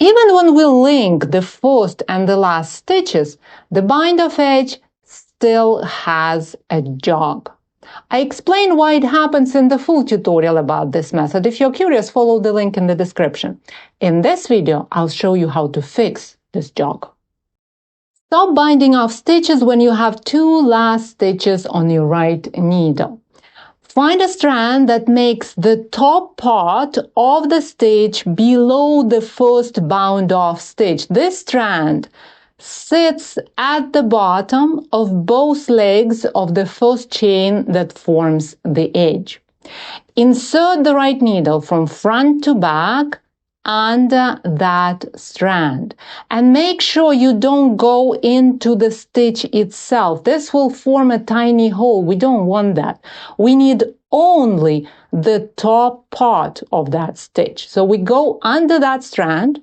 Even when we link the first and the last stitches, the bind-off edge still has a jog. I explain why it happens in the full tutorial about this method. If you're curious, follow the link in the description. In this video, I'll show you how to fix this jog. Stop binding off stitches when you have two last stitches on your right needle. Find a strand that makes the top part of the stitch below the first bound off stitch. This strand sits at the bottom of both legs of the first chain that forms the edge. Insert the right needle from front to back under that strand and make sure you don't go into the stitch itself. This will form a tiny hole. We don't want that. We need only the top part of that stitch. So we go under that strand,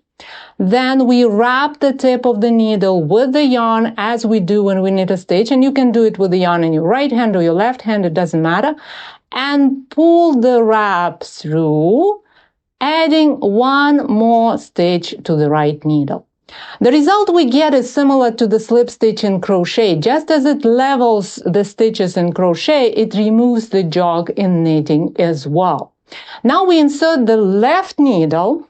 then we wrap the tip of the needle with the yarn as we do when we knit a stitch, and you can do it with the yarn in your right hand or your left hand, it doesn't matter, and pull the wrap through, adding one more stitch to the right needle. The result we get is similar to the slip stitch in crochet. Just as it levels the stitches in crochet, it removes the jog in knitting as well. Now we insert the left needle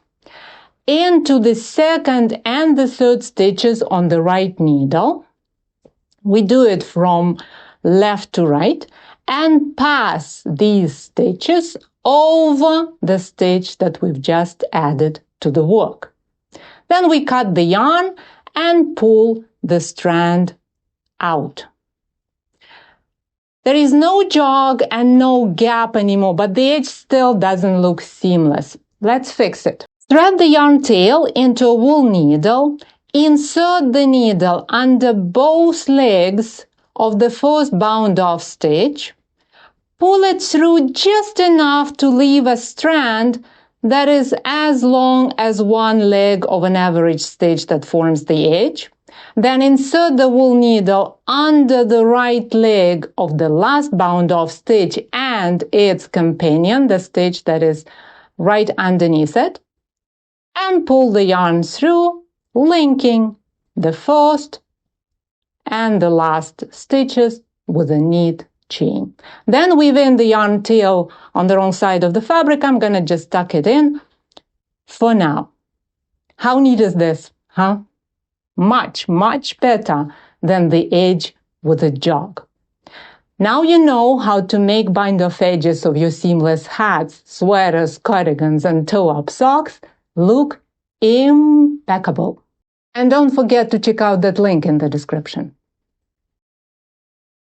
into the second and the third stitches on the right needle. We do it from left to right and pass these stitches over the stitch that we've just added to the work. Then we cut the yarn and pull the strand out. There is no jog and no gap anymore, but the edge still doesn't look seamless. Let's fix it. Thread the yarn tail into a wool needle. Insert the needle under both legs of the first bound off stitch. Pull it through just enough to leave a strand that is as long as one leg of an average stitch that forms the edge. Then insert the wool needle under the right leg of the last bound off stitch and its companion, the stitch that is right underneath it, and pull the yarn through, linking the first and the last stitches with a neat chain. Then weave in the yarn tail on the wrong side of the fabric. I'm gonna just tuck it in for now. How neat is this, huh? Much, much better than the edge with a jog. Now you know how to make bind-off edges of your seamless hats, sweaters, cardigans, and toe-up socks look impeccable. And don't forget to check out that link in the description.